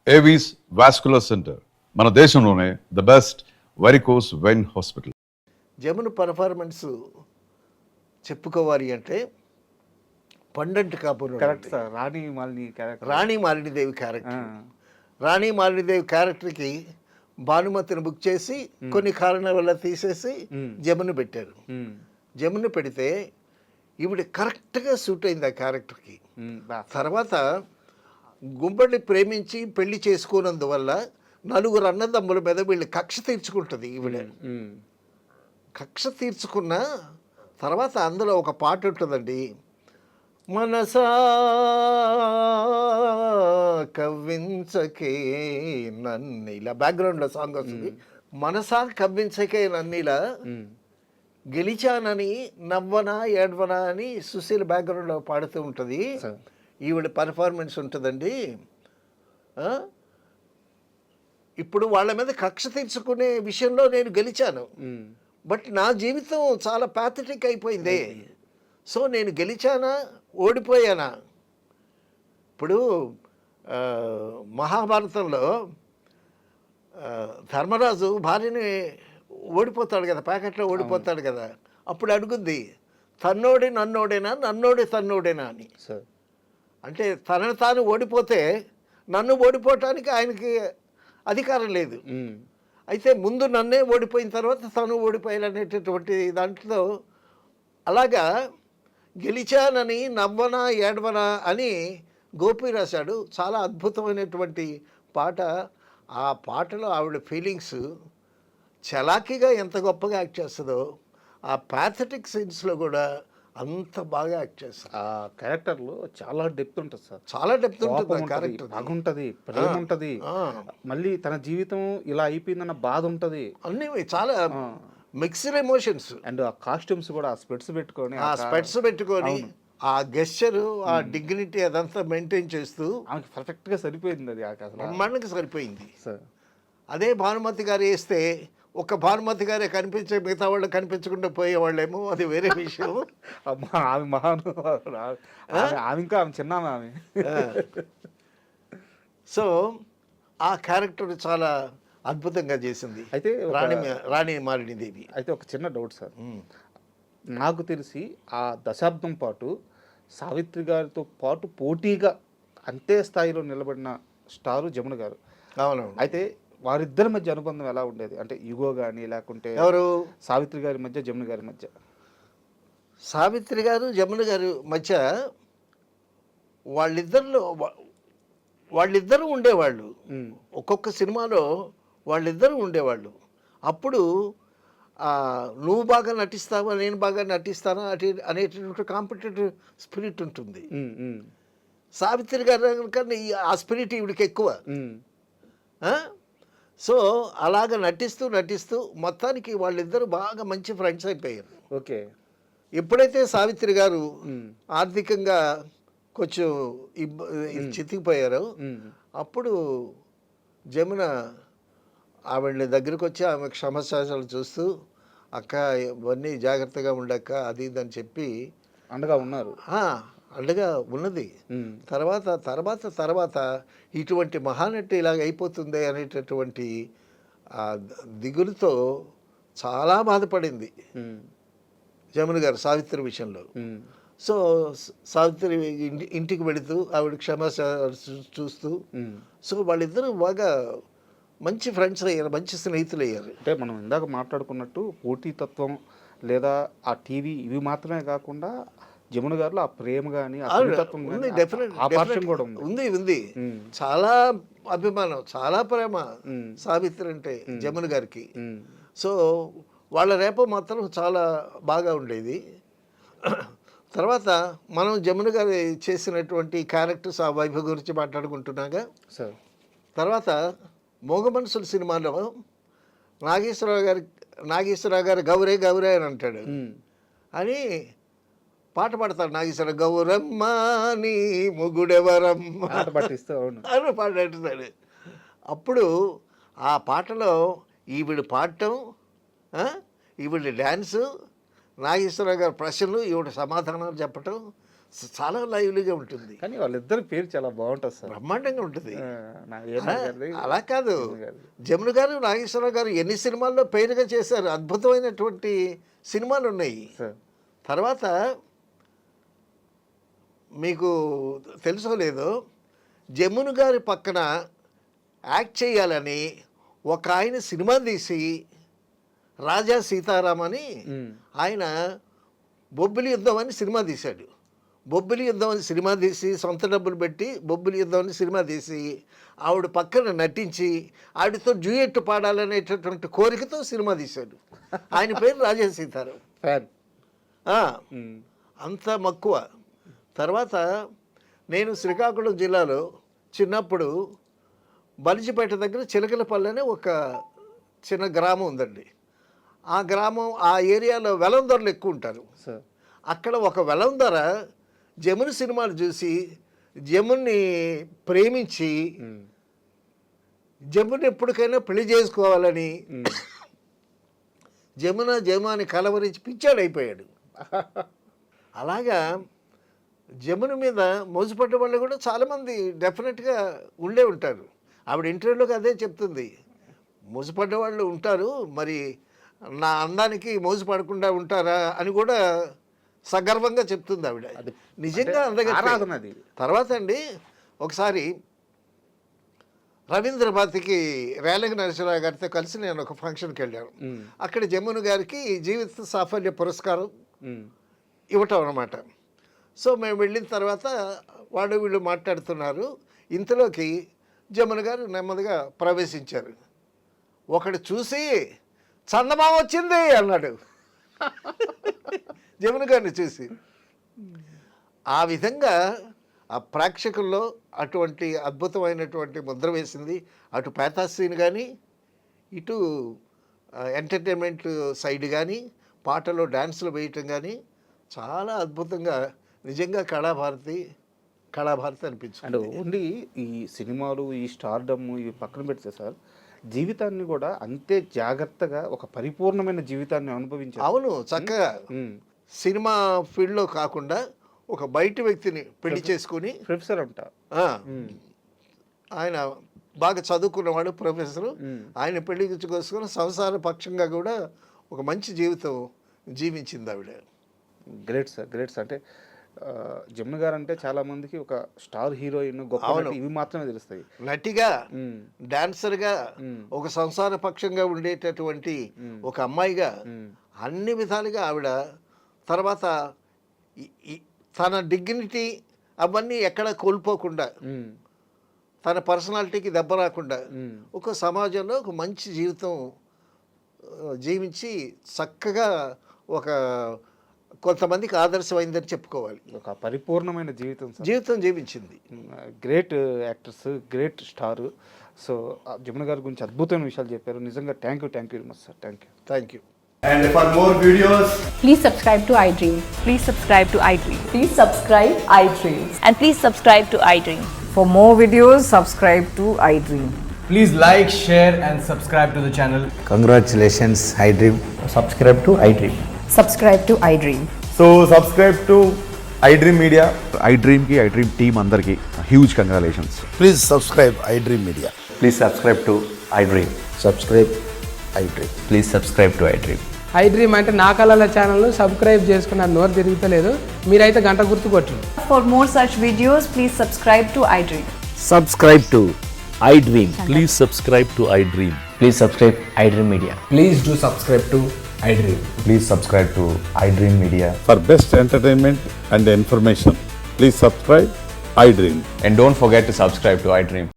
Avis vascular center మన దేశంలోనే the best varicose vein hospital. Jamuna performance చెప్పుకోవాలి అంటే Pandanti Kapuram. Correct sir. Rani Malini character. Rani Malinidevi character. Rani Malinidevi క్యారెక్టర్కి భానుమతిని బుక్ చేసి కొన్ని కారణాల వల్ల తీసేసి జమున పెట్టారు. జమున పెడితే ఈవిడ కరెక్ట్గా సూట్ అయింది ఆ క్యారెక్టర్కి. తర్వాత గుంపడిని ప్రేమించి పెళ్లి చేసుకున్నందువల్ల నలుగురు అన్నదమ్ముల మీద వీళ్ళు కక్ష తీర్చుకుంటుంది ఈవిడ. కక్ష తీర్చుకున్న తర్వాత అందులో ఒక పాట ఉంటుందండి, మనసా కవ్వించకే నన్నిలా, బ్యాక్గ్రౌండ్లో సాంగ్ వస్తుంది. మనసా కవ్వించకే నన్నిలా గెలిచానని నవ్వనా ఏడ్వనా అని సుశీల్ బ్యాక్గ్రౌండ్లో పాడుతూ ఉంటుంది. ఈవిడ పర్ఫార్మెన్స్ ఉంటుందండి. ఇప్పుడు వాళ్ళ మీద కక్ష తీర్చుకునే విషయంలో నేను గెలిచాను, బట్ నా జీవితం చాలా ప్యాథటిక్ అయిపోయింది. సో నేను గెలిచానా ఓడిపోయానా? ఇప్పుడు మహాభారతంలో ధర్మరాజు భార్యని ఓడిపోతాడు కదా, ప్యాకెట్లో ఓడిపోతాడు కదా. అప్పుడు అడుగుద్ది, తన్నోడి నన్నోడేనా, నన్నోడి తన్నోడేనా అని. అంటే తనను తాను ఓడిపోతే నన్ను ఓడిపోవటానికి ఆయనకి అధికారం లేదు. అయితే ముందు నన్నే ఓడిపోయిన తర్వాత తను ఓడిపోయాలనేటటువంటి దాంట్లో అలాగా గెలిచానని నవ్వనా ఏడవనా అని గోపి రాశాడు. చాలా అద్భుతమైనటువంటి పాట. ఆ పాటలో ఆవిడ ఫీలింగ్స్ చలాకీగా ఎంత గొప్పగా యాక్ట్ చేస్తుందో ఆ ప్యాథటిక్ సీన్స్లో కూడా అంత బాగా యాక్ట్ చేస్తారు. ఆ క్యారెక్టర్లో చాలా డెప్త్ ఉంటుంది సార్. చాలా డెప్త్ ఉంటుంది. క్యారెక్టర్ బాగుంటుంది, ప్రేమ ఉంటుంది, మళ్ళీ తన జీవితం ఇలా అయిపోయిందన్న బాధ ఉంటుంది. అన్నీ చాలా మిక్స్డ్ ఎమోషన్స్. అండ్ ఆ కాస్ట్యూమ్స్ కూడా ఆ స్పెట్స్ పెట్టుకొని ఆ గెస్చరు, ఆ డిగ్నిటీ అదంతా మెయింటైన్ చేస్తూ ఆమెకి పర్ఫెక్ట్గా సరిపోయింది. అది బ్రహ్మాండంగా సరిపోయింది. అదే భానుమతి గారు వేస్తే ఒక భానుమతి గారే కనిపించే, మిగతా వాళ్ళు కనిపించకుండా పోయేవాళ్ళేమో, అది వేరే విషయం. ఆమె మహాను, ఆమె ఇంకా ఆమె చిన్న ఆమె. సో ఆ క్యారెక్టర్ చాలా అద్భుతంగా చేసింది అయితే రాణి మాలినీదేవి. అయితే ఒక చిన్న డౌట్ సార్, నాకు తెలిసి ఆ దశాబ్దం పాటు సావిత్రి గారితో పాటు పోటీగా అంతే స్థాయిలో నిలబడిన స్టారు జమున గారు. అవునవును. అయితే వారిద్దరి మధ్య అనుబంధం ఎలా ఉండేది? అంటే యుగో కానీ లేకుంటే ఎవరు? సావిత్రి గారి మధ్య, జమున గారి మధ్య. సావిత్రి గారు జమున గారి మధ్య వాళ్ళిద్దరూ ఉండేవాళ్ళు. ఒక్కొక్క సినిమాలో వాళ్ళిద్దరూ ఉండేవాళ్ళు. అప్పుడు నువ్వు బాగా నటిస్తావా, నేను బాగా నటిస్తానా అనేటటువంటి కాంపిటేటివ్ స్పిరిట్ ఉంటుంది. సావిత్రి గారు కన్నా ఆ స్పిరిట్ ఈవిడికి ఎక్కువ. సో అలాగ నటిస్తూ మొత్తానికి వాళ్ళిద్దరూ బాగా మంచి ఫ్రెండ్స్ అయిపోయారు. ఓకే. ఎప్పుడైతే సావిత్రి గారు ఆర్థికంగా కొంచెం చితికిపోయారో అప్పుడు జమున ఆవిడని దగ్గరికి వచ్చి ఆమె క్షమశాసనలు చూస్తూ, అక్క ఇవన్నీ జాగ్రత్తగా ఉండక్క, అది ఇది అని చెప్పి అండగా ఉన్నారు. అండగా ఉన్నది. తర్వాత ఇటువంటి మహానటి ఇలాగ అయిపోతుంది అనేటటువంటి దిగులుతో చాలా బాధపడింది జమున గారు సావిత్రి విషయంలో. సో సావిత్రి ఇంటికి వెళుతూ ఆవిడ చూస్తూ, సో వాళ్ళిద్దరూ బాగా మంచి ఫ్రెండ్స్ అయ్యారు, మంచి స్నేహితులు అయ్యారు. అంటే మనం ఇందాక మాట్లాడుకున్నట్టు పోటీతత్వం లేదా ఆ టీవీ ఇవి మాత్రమే కాకుండా జమున గారిలో ఆ ప్రేమ కానీ ఉంది, ఉంది. చాలా అభిమానం, చాలా ప్రేమ సావిత్రి అంటే జమున గారికి. సో వాళ్ళ రేప మాత్రం చాలా బాగా ఉండేది. తర్వాత మనం జమున గారు చేసినటువంటి క్యారెక్టర్స్ ఆ వైభవ్ గురించి మాట్లాడుకుంటున్నాగా, తర్వాత మోగ మనసుల సినిమాలో నాగేశ్వరరావు గారు గౌరే గౌరే అని అంటాడు అని పాట పాడతాడు. నాగేశ్వర గౌరమ్మ నీ ముగుడెవరమ్మ అని పాడుతాడు. అప్పుడు ఆ పాటలో ఈవిడ పాడటం, ఈవిడ డ్యాన్సు, నాగేశ్వరరావు గారి ప్రశ్నలు, ఈవిడ సమాధానాలు చెప్పటం చాలా లైవ్లీగా ఉంటుంది, కానీ వాళ్ళిద్దరి పేరు చాలా బాగుంటుంది సార్. బ్రహ్మాండంగా ఉంటుంది. నాగేంద్ర గారిది, అలా కాదు, గారిది. జమున గారు నాగేశ్వరరావు గారు ఎన్ని సినిమాల్లో పేరుగా చేశారు, అద్భుతమైనటువంటి సినిమాలు ఉన్నాయి. సార్ తర్వాత మీకు తెలుసో లేదో, జమున గారి పక్కన యాక్ట్ చేయాలని ఒక ఆయన సినిమా తీసి రాజా సీతారాం అని ఆయన బొబ్బిలి యుద్ధం అని సినిమా తీశాడు. బొబ్బిలి యుద్ధం అని సినిమా తీసి సొంత డబ్బులు పెట్టి బొబ్బిలి యుద్ధం అని సినిమా తీసి ఆవిడ పక్కన నటించి ఆవిడతో డ్యూయెట్ పాడాలనేటటువంటి కోరికతో సినిమా తీశాడు. ఆయన పేరు రాజా సీతారాం. ఫ్యాన్. అంత మక్కువ. తర్వాత నేను శ్రీకాకుళం జిల్లాలో చిన్నప్పుడు బలిజిపేట దగ్గర చిలకలపల్లి అనే ఒక చిన్న గ్రామం ఉందండి. ఆ గ్రామం, ఆ ఏరియాలో వెలందొరలు ఎక్కువ ఉంటారు. సార్ అక్కడ ఒక వెలందొర జమున సినిమాలు చూసి జమున్ని ప్రేమించి జముని ఎప్పటికైనా పెళ్లి చేసుకోవాలని జముని కలవరించి పిచ్చాడైపోయాడు. అలాగా జమున మీద మోజుపడ్డ వాళ్ళు కూడా చాలామంది డెఫినెట్గా ఉండే ఉంటారు. ఆవిడ ఇంటర్వ్యూలోకి అదే చెప్తుంది, మోజుపడ్డ వాళ్ళు ఉంటారు, మరి నా అందానికి మోజు పడకుండా ఉంటారా అని కూడా సగర్వంగా చెప్తుంది ఆవిడ. నిజంగా అందగత్తె. తర్వాత అండి ఒకసారి రవీంద్ర భారతికి రేలంగి నరసింహరావు గారితో కలిసి నేను ఒక ఫంక్షన్కి వెళ్ళాను. అక్కడ జమున గారికి జీవిత సాఫల్య పురస్కారం ఇవ్వటం అన్నమాట. సో మేము వెళ్ళిన తర్వాత వాళ్ళు వీళ్ళు మాట్లాడుతున్నారు. ఇంతలోకి జమున గారు నెమ్మదిగా ప్రవేశించారు. ఒకడు చూసి చందమామ వచ్చింది అన్నాడు జమున గారిని చూసి. ఆ విధంగా ఆ ప్రేక్షకుల్లో అటువంటి అద్భుతమైనటువంటి ముద్ర వేసింది. అటు పేతాసీన్ కానీ, ఇటు ఎంటర్టైన్మెంట్ సైడ్ కానీ, పాటలో డ్యాన్సులు వేయటం కానీ చాలా అద్భుతంగా నిజంగా కళాభారతి అనిపించింది. అండ్ ఓన్లీ ఈ సినిమాలు, ఈ స్టార్డమ్ ఇవి పక్కన పెడితే సార్, జీవితాన్ని కూడా అంతే జాగ్రత్తగా ఒక పరిపూర్ణమైన జీవితాన్ని అనుభవించారు. అవును, చక్కగా సినిమా ఫీల్డ్లో కాకుండా ఒక బయట వ్యక్తిని పెళ్లి చేసుకుని, ప్రొఫెసర్ అంట ఆయన బాగా చదువుకున్నవాడు ప్రొఫెసరు, ఆయన పెళ్లి చేసుకుని సంసార పక్షంగా కూడా ఒక మంచి జీవితం జీవించింది ఆవిడ. Great sir, great sir. అంటే జమున గారు అంటే చాలా మందికి ఒక స్టార్ హీరోయిన్, గొప్ప నటి ఇవి మాత్రమే తెలుస్తాయి. నటిగా, డాన్సర్గా, ఒక సంసార పక్షంగా ఉండేటటువంటి ఒక అమ్మాయిగా అన్ని విధాలుగా ఆవిడ. తర్వాత తన డిగ్నిటీ అవన్నీ ఎక్కడ కోల్పోకుండా, తన పర్సనాలిటీకి దెబ్బ రాకుండా ఒక సమాజంలో ఒక మంచి జీవితం జీవించి చక్కగా ఒక కొంతమందికి ఆదర్శమైందని చెప్పుకోవాలి. ఒక పరిపూర్ణమైన జీవితం జీవించింది. Great actors, great star. So Jamuna గారి గురించి అద్భుతమైన విషయాలు చెప్పారు. నిజంగా thank you very much sir. Thank you. And for more videos, please subscribe to iDream. Please subscribe to iDream. Please subscribe iDream. And please subscribe to iDream. For more videos, subscribe to iDream. please like, share and subscribe to the channel. Congratulations, iDream. Subscribe to iDream. Subscribe to iDream. So subscribe to iDream Media. iDream team అందరికి huge congratulations. Please subscribe iDream Media. Please subscribe to iDream. Subscribe iDream. Please subscribe to iDream. iDream అంటే నా కళల ఛానల్ను subscribe చేసుకున్న నోరు తిరుగుతలేదు, మీరైతే గంట గుర్తు కొట్టండి. For more such videos, please subscribe to iDream. Subscribe to iDream. Please subscribe to iDream. Please subscribe iDream Media. Please do subscribe to iDream. Please subscribe to iDream Media. For best entertainment and information, please subscribe iDream. And don't forget to subscribe to iDream.